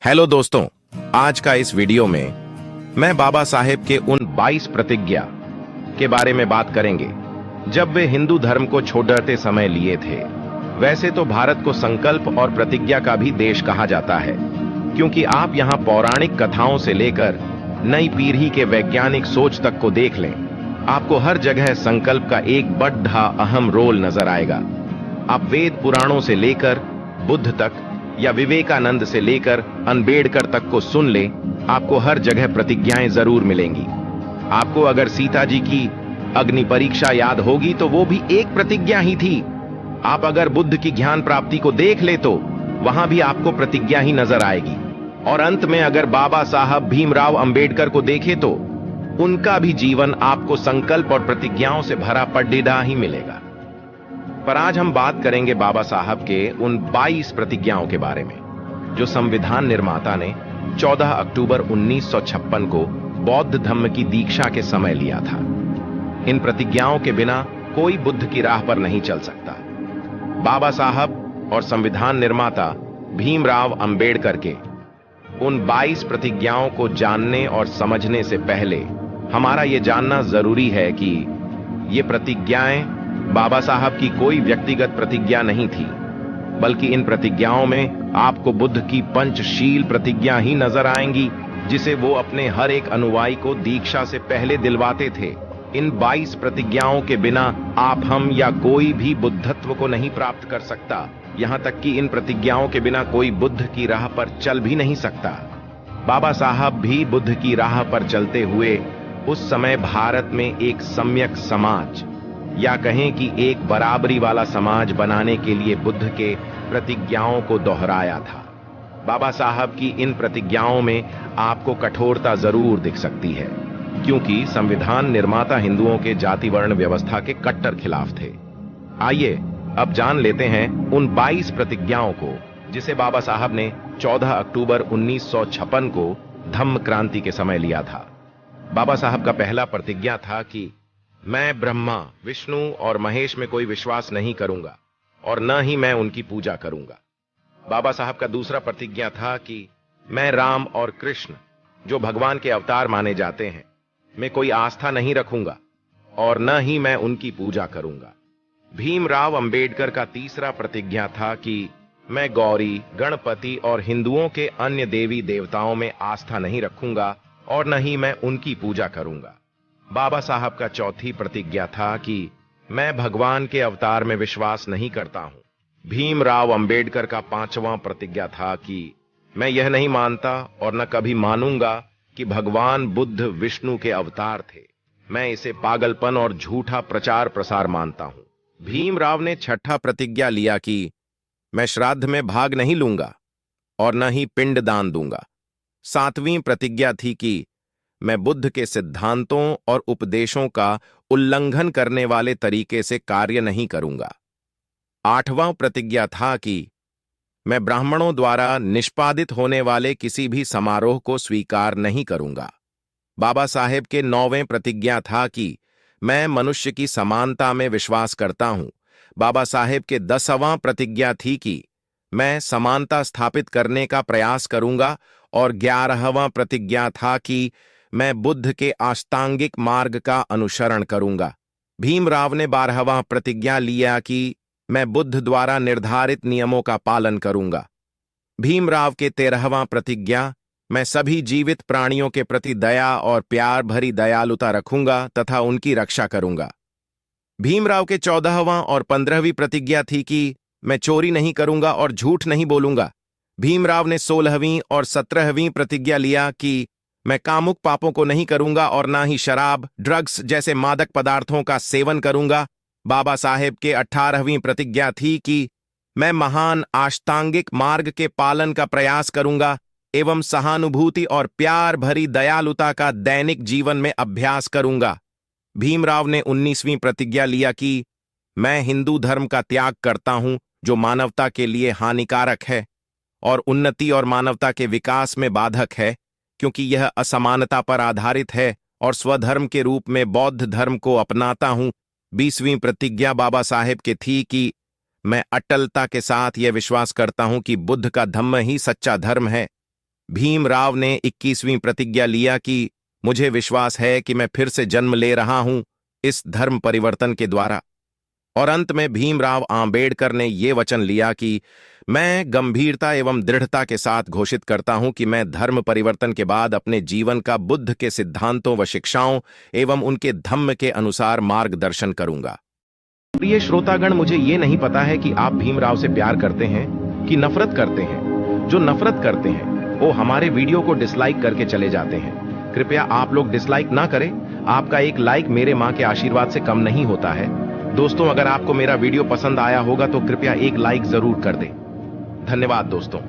Hello दोस्तों, आज का इस वीडियो में मैं बाबा साहेब के उन 22 प्रतिज्ञा के बारे में बात करेंगे जब वे हिंदू धर्म को छोड़ते समय लिए थे। वैसे तो भारत को संकल्प और प्रतिज्ञा का भी देश कहा जाता है, क्योंकि आप यहां पौराणिक कथाओं से लेकर नई पीढ़ी के वैज्ञानिक सोच तक को देख लें, आपको हर जगह संकल्प का एक बड़ा अहम रोल नजर आएगा। आप वेद पुराणों से लेकर बुद्ध तक या विवेकानंद से लेकर अंबेडकर तक को सुन ले, आपको हर जगह प्रतिज्ञाएं जरूर मिलेंगी। आपको अगर सीता जी की अग्नि परीक्षा याद होगी तो वो भी एक प्रतिज्ञा ही थी। आप अगर बुद्ध की ज्ञान प्राप्ति को देख ले तो वहां भी आपको प्रतिज्ञा ही नजर आएगी। और अंत में अगर बाबा साहब भीमराव अंबेडकर को देखे तो उनका भी जीवन आपको संकल्प और प्रतिज्ञाओं से भरा पढ़ा ही मिलेगा। पर आज हम बात करेंगे बाबा साहब के उन 22 प्रतिज्ञाओं के बारे में जो संविधान निर्माता ने 14 अक्टूबर 1956 को बौद्ध धम्म की दीक्षा के समय लिया था। इन प्रतिज्ञाओं के बिना कोई बुद्ध की राह पर नहीं चल सकता। बाबा साहब और संविधान निर्माता भीमराव अंबेडकर के उन 22 प्रतिज्ञाओं को जानने और समझने से पहले हमारा यह जानना जरूरी है कि ये प्रतिज्ञाएं बाबा साहब की कोई व्यक्तिगत प्रतिज्ञा नहीं थी, बल्कि इन प्रतिज्ञाओं में आपको बुद्ध की पंचशील प्रतिज्ञा ही नजर आएंगी, जिसे वो अपने हर एक अनुयायी को दीक्षा से पहले दिलवाते थे। इन 22 प्रतिज्ञाओं के बिना आप, हम या कोई भी बुद्धत्व को नहीं प्राप्त कर सकता। यहां तक कि इन प्रतिज्ञाओं के बिना कोई बुद्ध की राह पर चल भी नहीं सकता। बाबा साहब भी बुद्ध की राह पर चलते हुए उस समय भारत में एक सम्यक समाज या कहें कि एक बराबरी वाला समाज बनाने के लिए बुद्ध के प्रतिज्ञाओं को दोहराया था। बाबा साहब की इन प्रतिज्ञाओं में आपको कठोरता जरूर दिख सकती है, क्योंकि संविधान निर्माता हिंदुओं के जाति वर्ण व्यवस्था के कट्टर खिलाफ थे। आइए अब जान लेते हैं उन 22 प्रतिज्ञाओं को जिसे बाबा साहब ने 14 अक्टूबर 1956 को धम्म क्रांति के समय लिया था। बाबा साहब का पहला प्रतिज्ञा था कि मैं ब्रह्मा, विष्णु और महेश में कोई विश्वास नहीं करूंगा और न ही मैं उनकी पूजा करूंगा। बाबा साहब का दूसरा प्रतिज्ञा था कि मैं राम और कृष्ण, जो भगवान के अवतार माने जाते हैं, में कोई आस्था नहीं रखूंगा और न ही मैं उनकी पूजा करूंगा। भीमराव अंबेडकर का तीसरा प्रतिज्ञा था कि मैं गौरी, गणपति और हिंदुओं के अन्य देवी देवताओं में आस्था नहीं रखूंगा और न ही मैं उनकी पूजा करूंगा। बाबा साहब का चौथी प्रतिज्ञा था कि मैं भगवान के अवतार में विश्वास नहीं करता हूं। भीमराव अंबेडकर का पांचवां प्रतिज्ञा था कि मैं यह नहीं मानता और न कभी मानूंगा कि भगवान बुद्ध विष्णु के अवतार थे। मैं इसे पागलपन और झूठा प्रचार प्रसार मानता हूं। भीमराव ने छठा प्रतिज्ञा लिया कि मैं श्राद्ध में भाग नहीं लूंगा और न ही पिंड दान दूंगा। सातवीं प्रतिज्ञा थी कि मैं बुद्ध के सिद्धांतों और उपदेशों का उल्लंघन करने वाले तरीके से कार्य नहीं करूंगा। आठवां प्रतिज्ञा था कि मैं ब्राह्मणों द्वारा निष्पादित होने वाले किसी भी समारोह को स्वीकार नहीं करूंगा। बाबा साहेब के 9वें प्रतिज्ञा था कि मैं मनुष्य की समानता में विश्वास करता हूं। बाबा साहेब के 10वां प्रतिज्ञा थी कि मैं समानता स्थापित करने का प्रयास करूंगा और 11वां प्रतिज्ञा था कि मैं बुद्ध के अष्टांगिक मार्ग का अनुसरण करूंगा। भीमराव ने 12वां प्रतिज्ञा लिया कि मैं बुद्ध द्वारा निर्धारित नियमों का पालन करूंगा। भीमराव के 13वां प्रतिज्ञा, मैं सभी जीवित प्राणियों के प्रति दया और प्यार भरी दयालुता रखूंगा तथा उनकी रक्षा करूंगा। भीमराव के 14वां और 15वीं प्रतिज्ञा थी कि मैं चोरी नहीं करूंगा और झूठ नहीं बोलूंगा। भीमराव ने 16वीं और 17वीं प्रतिज्ञा लिया कि मैं कामुक पापों को नहीं करूंगा और ना ही शराब, ड्रग्स जैसे मादक पदार्थों का सेवन करूंगा। बाबा साहेब के 18वीं प्रतिज्ञा थी कि मैं महान अष्टांगिक मार्ग के पालन का प्रयास करूंगा एवं सहानुभूति और प्यार भरी दयालुता का दैनिक जीवन में अभ्यास करूंगा। भीमराव ने 19वीं प्रतिज्ञा लिया कि मैं हिंदू धर्म का त्याग करता हूं, जो मानवता के लिए हानिकारक है और उन्नति और मानवता के विकास में बाधक है, क्योंकि यह असमानता पर आधारित है, और स्वधर्म के रूप में बौद्ध धर्म को अपनाता हूं। 20वीं प्रतिज्ञा बाबा साहेब की थी कि मैं अटलता के साथ यह विश्वास करता हूं कि बुद्ध का धम्म ही सच्चा धर्म है भीमराव ने 21वीं प्रतिज्ञा लिया कि मुझे विश्वास है कि मैं फिर से जन्म ले रहा हूं इस धर्म परिवर्तन के द्वारा। और अंत में भीमराव आंबेडकर ने यह वचन लिया कि मैं गंभीरता एवं दृढ़ता के साथ घोषित करता हूं कि मैं धर्म परिवर्तन के बाद अपने जीवन का बुद्ध के सिद्धांतों व शिक्षाओं एवं उनके धम्म के अनुसार मार्गदर्शन करूंगा। प्रिय श्रोतागण, मुझे ये नहीं पता है कि आप भीमराव से प्यार करते हैं कि नफरत करते हैं। जो नफरत करते हैं वो हमारे वीडियो को डिसलाइक करके चले जाते हैं। कृपया आप लोग डिसलाइक ना करें। आपका एक लाइक मेरे मां के आशीर्वाद से कम नहीं होता है। दोस्तों, अगर आपको मेरा वीडियो पसंद आया होगा तो कृपया एक लाइक जरूर कर दें। धन्यवाद दोस्तों।